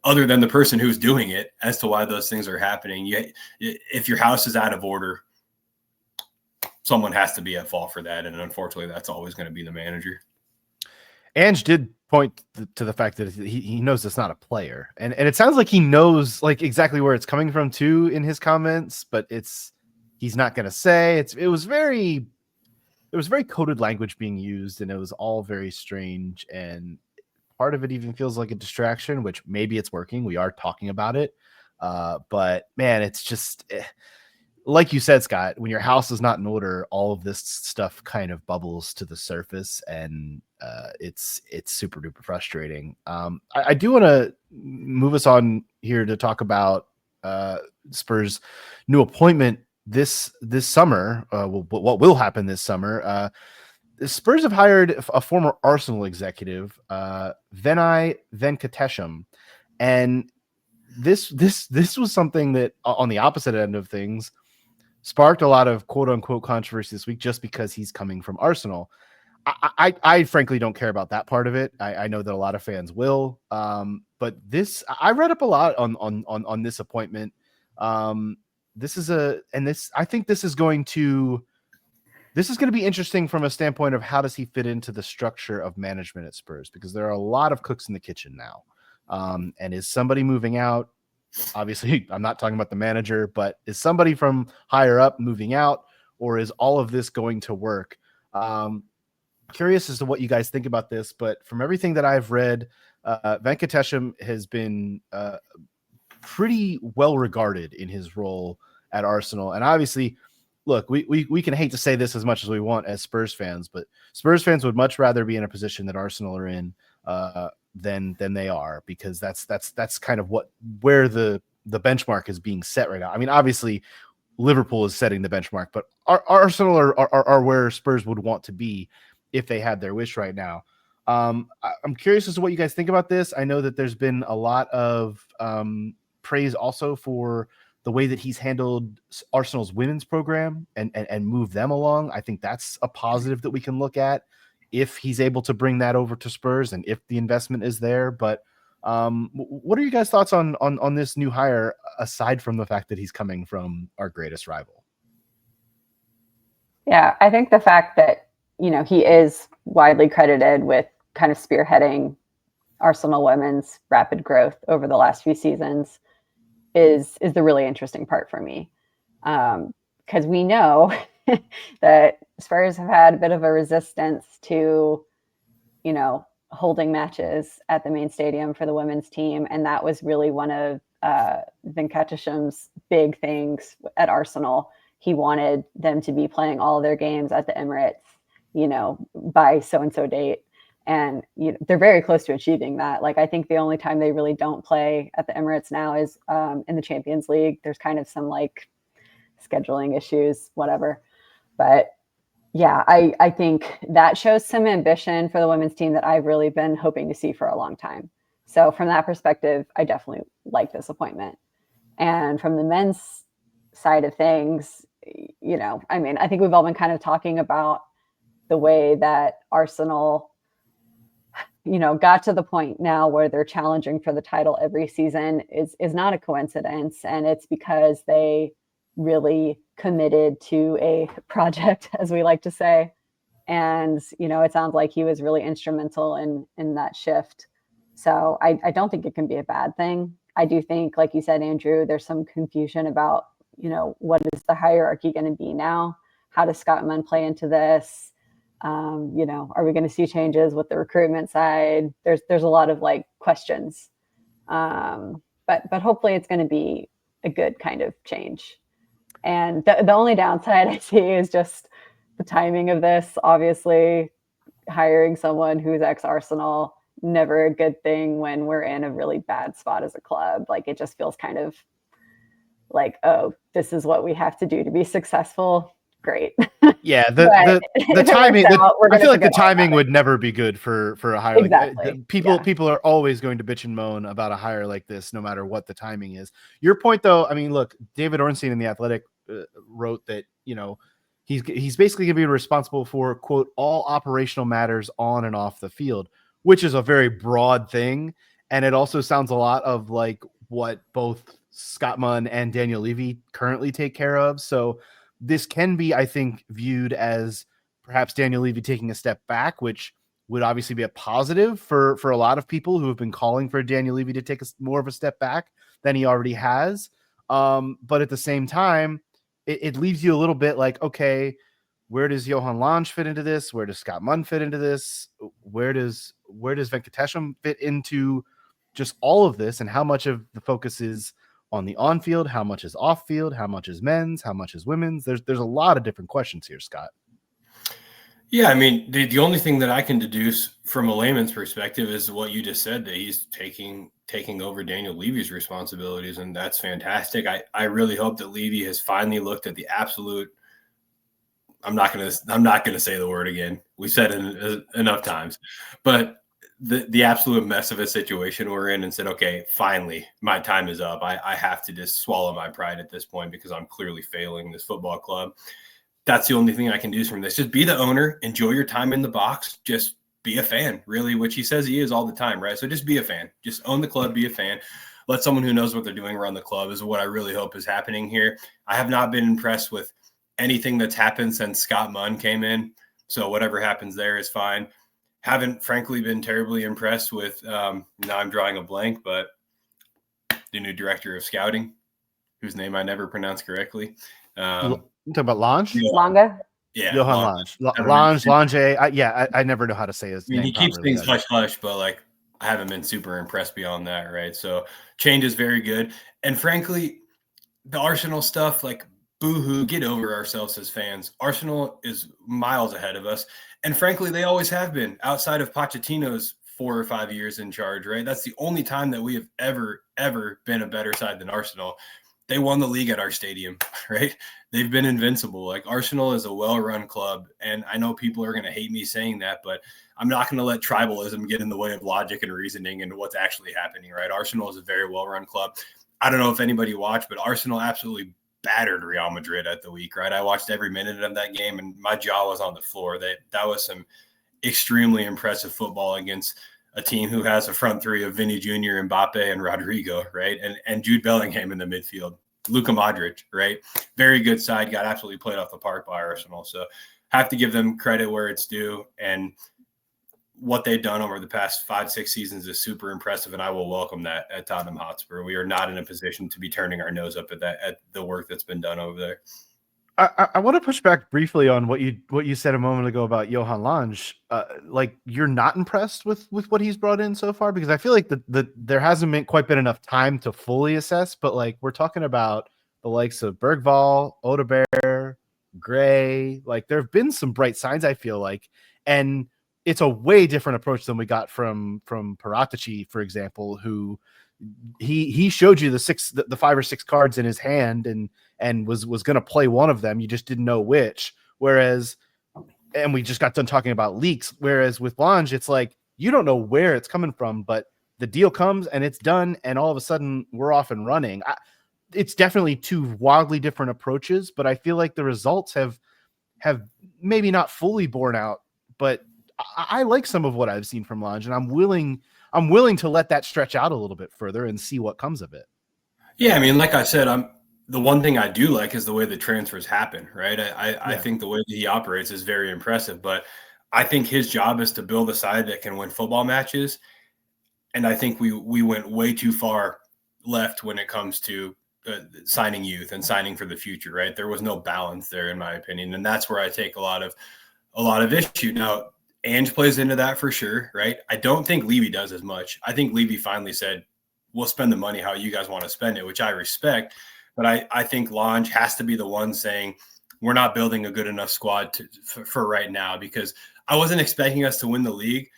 other than the person who's doing it, as to why those things are happening. If your house is out of order, someone has to be at fault for that. And unfortunately, that's always going to be the manager. Ange did point to the fact that he knows it's not a player. And it sounds like he knows like exactly where it's coming from too in his comments, but he's not going to say. It was very coded language being used, and it was all very strange. And part of it even feels like a distraction, which maybe it's working. We are talking about it. But man, it's just like you said, Scott, when your house is not in order, all of this stuff kind of bubbles to the surface, and it's super duper frustrating. I do want to move us on here to talk about Spurs' new appointment this summer. What will happen this summer? The Spurs have hired a former Arsenal executive, Vinay Venkatesham, and this was something that, on the opposite end of things, sparked a lot of quote unquote controversy this week, just because he's coming from Arsenal. I frankly don't care about that part of it. I know that a lot of fans will, but I read up a lot on this appointment. I think this is going to be interesting from a standpoint of how does he fit into the structure of management at Spurs, because there are a lot of cooks in the kitchen now. And is somebody moving out? Obviously, I'm not talking about the manager, but is somebody from higher up moving out, or is all of this going to work? Curious as to what you guys think about this, but from everything that I've read, Venkatesham has been pretty well regarded in his role at Arsenal. And obviously, look, we can hate to say this as much as we want as Spurs fans, but Spurs fans would much rather be in a position that Arsenal are in than they are, because that's kind of where the benchmark is being set right now. I mean, obviously Liverpool is setting the benchmark, but Arsenal are where Spurs would want to be if they had their wish right now. I'm curious as to what you guys think about this. I know that there's been a lot of praise also for the way that he's handled Arsenal's women's program and moved them along. I think that's a positive that we can look at if he's able to bring that over to Spurs and if the investment is there. But what are you guys' thoughts on this new hire, aside from the fact that he's coming from our greatest rival? Yeah, I think the fact that, he is widely credited with kind of spearheading Arsenal women's rapid growth over the last few seasons is the really interesting part for me. Because we know that Spurs have had a bit of a resistance to, holding matches at the main stadium for the women's team. And that was really one of Venkatesham's big things at Arsenal. He wanted them to be playing all of their games at the Emirates, by so-and-so date. And they're very close to achieving that. Like, I think the only time they really don't play at the Emirates now is in the Champions League. There's kind of some like scheduling issues, whatever. But yeah, I think that shows some ambition for the women's team that I've really been hoping to see for a long time. So from that perspective, I definitely like this appointment. And from the men's side of things, I think we've all been kind of talking about the way that Arsenal, got to the point now where they're challenging for the title every season is not a coincidence. And it's because they really committed to a project, as we like to say. And, it sounds like he was really instrumental in that shift. So I don't think it can be a bad thing. I do think, like you said, Andrew, there's some confusion about, what is the hierarchy going to be now? How does Scott Munn play into this? Are we going to see changes with the recruitment side? There's a lot of like questions, but hopefully it's going to be a good kind of change. And the only downside I see is just the timing of this. Obviously, hiring someone who's ex-Arsenal, never a good thing when we're in a really bad spot as a club. Like, it just feels kind of like, oh, this is what we have to do to be successful. Great. Yeah, the timing. I feel like the timing would never be good for a hire. Exactly. Like people are always going to bitch and moan about a hire like this, no matter what the timing is. Your point, though, I mean, look, David Ornstein in The Athletic wrote that he's basically going to be responsible for, quote, all operational matters on and off the field, which is a very broad thing, and it also sounds a lot of like what both Scott Munn and Daniel Levy currently take care of. So this can be, I think, viewed as perhaps Daniel Levy taking a step back, which would obviously be a positive for a lot of people who have been calling for Daniel Levy to take more of a step back than he already has. But at the same time, it leaves you a little bit like, okay, where does Johan Lange fit into this? Where does Scott Munn fit into this? Where does Venkatesham fit into just all of this? And how much of the focus is on the on-field, how much is off-field, how much is men's, how much is women's? There's a lot of different questions here, Scott. Yeah, I mean, the only thing that I can deduce from a layman's perspective is what you just said, that he's taking over Daniel Levy's responsibilities, and that's fantastic. I really hope that Levy has finally looked at the absolute – I'm not gonna say the word again. We said it enough times, but the absolute mess of a situation we're in, and said, okay, finally, my time is up. I have to just swallow my pride at this point because I'm clearly failing this football club. That's the only thing I can do from this. Just be the owner, enjoy your time in the box, just be a fan, really, which he says he is all the time, right? So just be a fan. Just own the club, be a fan. Let someone who knows what they're doing run the club is what I really hope is happening here. I have not been impressed with anything that's happened since Scott Munn came in. So whatever happens there is fine. Haven't, frankly, been terribly impressed with, now I'm drawing a blank, but the new director of scouting, whose name I never pronounced correctly. You talking about Lange? Longa? Yeah. Johan Lange. Lange. I never know how to say his name. He keeps properly, things hush-hush, but like I haven't been super impressed beyond that, right? So change is very good. And frankly, the Arsenal stuff, like, boo-hoo, get over ourselves as fans. Arsenal is miles ahead of us. And frankly, they always have been, outside of Pochettino's 4 or 5 years in charge, right? That's the only time that we have ever been a better side than Arsenal. They won the league at our stadium, right? They've been invincible. Like, Arsenal is a well-run club, and I know people are going to hate me saying that, but I'm not going to let tribalism get in the way of logic and reasoning and what's actually happening, right? Arsenal is a very well-run club. I don't know if anybody watched, but Arsenal absolutely battered Real Madrid at the week, right? I watched every minute of that game, and my jaw was on the floor. That was some extremely impressive football against a team who has a front three of Vinny Jr., Mbappe, and Rodrigo, right? And Jude Bellingham in the midfield. Luka Modric, right? Very good side, got absolutely played off the park by Arsenal. So have to give them credit where it's due. And what they've done over the past 5-6 seasons is super impressive, and I will welcome that at Tottenham Hotspur. We are not in a position to be turning our nose up at the work that's been done over there. I want to push back briefly on what you said a moment ago about Johan Lange. Like, you're not impressed with what he's brought in so far, because I feel like there hasn't quite been enough time to fully assess. But like, we're talking about the likes of Bergvall, Odebear, Gray. Like, there have been some bright signs, I feel like, and it's a way different approach than we got from Paratici, for example, who he showed you the 5 or 6 cards in his hand and was going to play one of them. You just didn't know which. Whereas, and we just got done talking about leaks. Whereas with Lange, it's like, you don't know where it's coming from, but the deal comes and it's done. And all of a sudden we're off and running. It's definitely 2 wildly different approaches, but I feel like the results have maybe not fully borne out, but I like some of what I've seen from Lange, and I'm willing to let that stretch out a little bit further and see what comes of it. Yeah, I mean, like I said, the one thing I do like is the way the transfers happen, right? I think the way that he operates is very impressive, but I think his job is to build a side that can win football matches. And I think we went way too far left when it comes to signing youth and signing for the future, right? There was no balance there, in my opinion. And that's where I take a lot of issue. Now, Ange plays into that for sure, right? I don't think Levy does as much. I think Levy finally said, we'll spend the money how you guys want to spend it, which I respect. But I think Lange has to be the one saying, we're not building a good enough squad for right now, because I wasn't expecting us to win the league,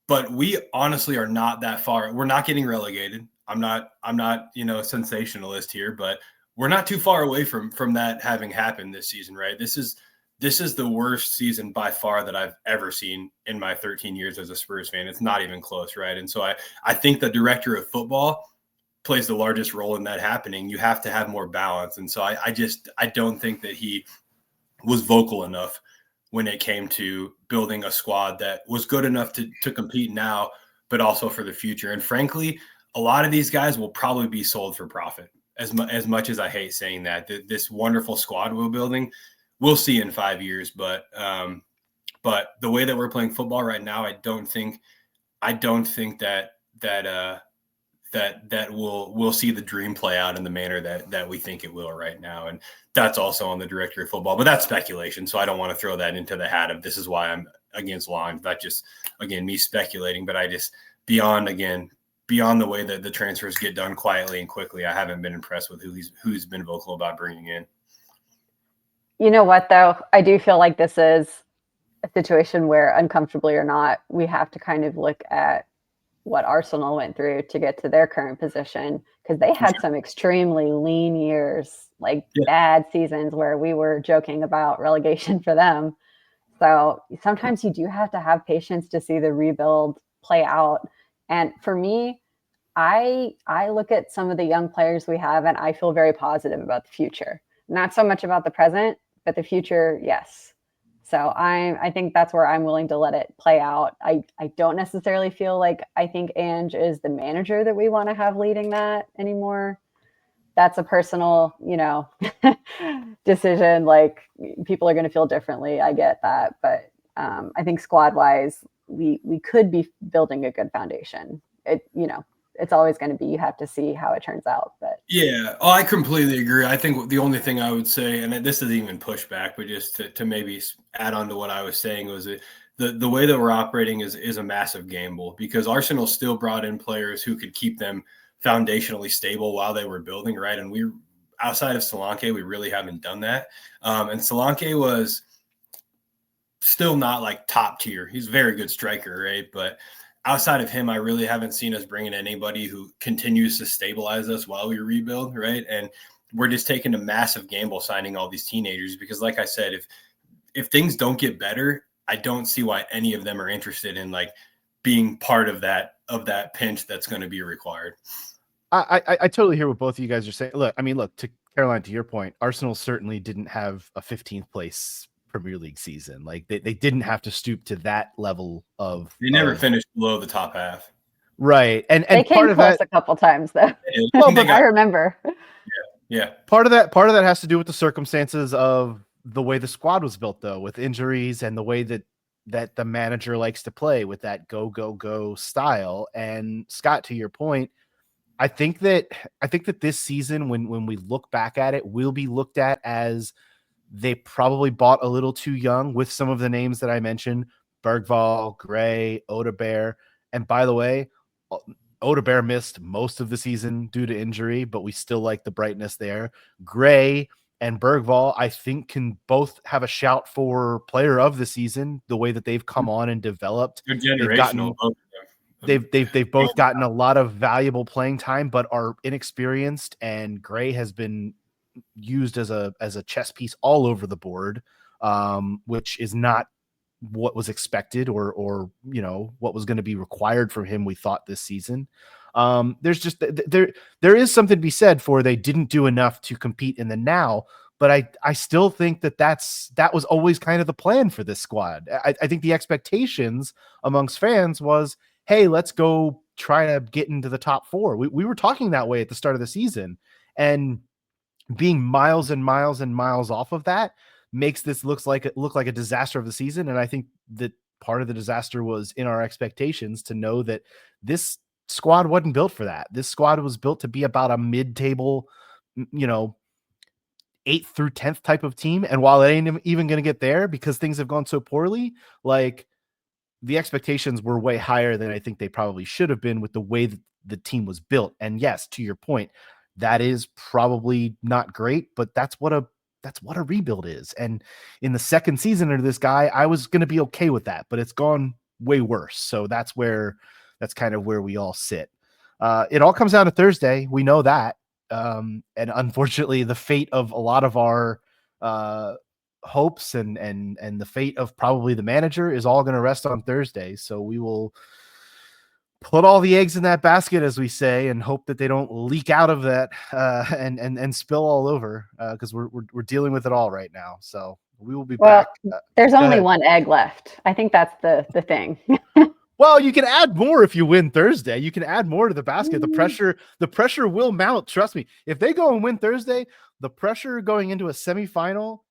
but we honestly are not that far. We're not getting relegated. I'm not, a sensationalist here, but we're not too far away from that having happened this season, right? This is the worst season by far that I've ever seen in my 13 years as a Spurs fan. It's not even close, right? And so I think the director of football plays the largest role in that happening. You have to have more balance. And so I don't think that he was vocal enough when it came to building a squad that was good enough to compete now, but also for the future. And frankly, a lot of these guys will probably be sold for profit. As much as I hate saying that, this wonderful squad we're building, we'll see in 5 years. But the way that we're playing football right now, I don't think that we'll see the dream play out in the manner that we think it will right now. And that's also on the director of football, but that's speculation. So I don't want to throw that into the hat of this is why I'm against Lange. That's just, again, me speculating, but I just, beyond the way that the transfers get done quietly and quickly, I haven't been impressed with who's been vocal about bringing in. You know what, though? I do feel like this is a situation where, uncomfortably or not, we have to kind of look at what Arsenal went through to get to their current position, because they had some extremely lean years, bad seasons where we were joking about relegation for them. So sometimes you do have to have patience to see the rebuild play out. And for me, I look at some of the young players we have, and I feel very positive about the future. Not so much about the present, but the future, yes. So I think that's where I'm willing to let it play out. I don't necessarily feel like I think Ange is the manager that we want to have leading that anymore. That's a personal, decision. Like, people are going to feel differently. I get that. But I think squad wise, we could be building a good foundation. It's always going to be, you have to see how it turns out. But yeah, I completely agree. I think the only thing I would say, and this isn't even pushback, but just to maybe add on to what I was saying, was that the way that we're operating is a massive gamble, because Arsenal still brought in players who could keep them foundationally stable while they were building, right? And we, outside of Solanke, we really haven't done that. And Solanke was still not like top tier. He's a very good striker, right? But outside of him, I really haven't seen us bring in anybody who continues to stabilize us while we rebuild, right? And we're just taking a massive gamble signing all these teenagers, because, like I said, if things don't get better, I don't see why any of them are interested in being part of that pinch that's going to be required. I totally hear what both of you guys are saying. Look, to Caroline, to your point, Arsenal certainly didn't have a 15th place Premier League season. They didn't have to stoop to that level of. They never finished below the top half, right? And they came part of close that a couple times though. Well, but I remember. Yeah. Part of that has to do with the circumstances of the way the squad was built, though, with injuries and the way that the manager likes to play with that go style. And Scott, to your point, I think that this season, when we look back at it, will be looked at as they probably bought a little too young with some of the names that I mentioned: Bergvall, Gray, Odebear. And by the way, Odebear missed most of the season due to injury, but we still like the brightness there. Gray and Bergvall, I think, can both have a shout for player of the season, the way that they've come on and developed. Good generational. They've both gotten a lot of valuable playing time, but are inexperienced, and Gray has been used as a chess piece all over the board, which is not what was expected or what was going to be required from him, we thought, this season. There's just there is something to be said for they didn't do enough to compete in the now, but I still think that was always kind of the plan for this squad. I think the expectations amongst fans was, hey, let's go try to get into the top four. We were talking that way at the start of the season, and being miles and miles and miles off of that makes this look like a disaster of the season. And I think that part of the disaster was in our expectations to know that this squad wasn't built for that. This squad was built to be about a mid-table, 8th through 10th type of team. And while it ain't even going to get there because things have gone so poorly, like, the expectations were way higher than I think they probably should have been with the way that the team was built. And yes, to your point, that is probably not great, but that's what a rebuild is. And in the second season of this guy, I was going to be okay with that, but it's gone way worse. So that's kind of where we all sit. It all comes down to Thursday. We know that. And unfortunately, the fate of a lot of our hopes and the fate of probably the manager is all going to rest on Thursday. So we will put all the eggs in that basket, as we say, and hope that they don't leak out of that and spill all over, because we're dealing with it all right now. So we will be back. There's only one egg left. I think that's the thing. Well, you can add more if you win Thursday. You can add more to the basket. The pressure will mount. Trust me. If they go and win Thursday, the pressure going into a semifinal,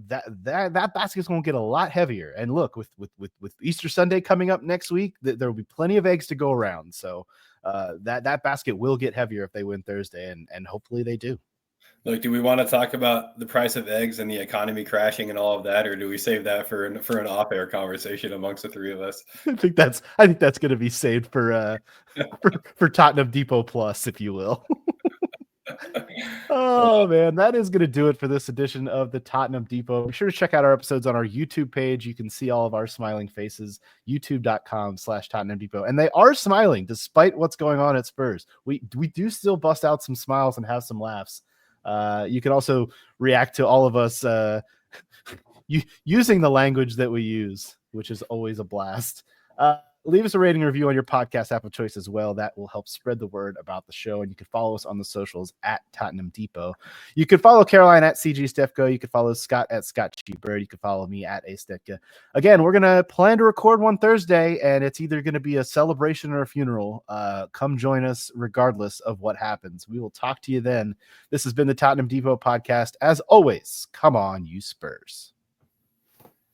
that basket's going to get a lot heavier. And look, with Easter Sunday coming up next week, there will be plenty of eggs to go around. So that basket will get heavier if they win Thursday, and hopefully they do. Look, do we want to talk about the price of eggs and the economy crashing and all of that, or do we save that for an off-air conversation amongst the three of us? I think that's going to be saved for Tottenham Depot Plus, if you will. Oh man, that is going to do it for this edition of the Tottenham Depot. Be sure to check out our episodes on our YouTube page. You can see all of our smiling faces, youtube.com/Tottenham Depot. And they are smiling despite what's going on at Spurs. We do still bust out some smiles and have some laughs. You can also react to all of us using the language that we use, which is always a blast. Leave us a rating and review on your podcast app of choice as well. That will help spread the word about the show. And you can follow us on the socials at Tottenham Depot. You can follow Caroline at CG Stefko. You can follow Scott at Scott G Bird. You can follow me at A Stetka. Again, we're going to plan to record one Thursday, and it's either going to be a celebration or a funeral. Come join us regardless of what happens. We will talk to you then. This has been the Tottenham Depot podcast. As always, come on, you Spurs.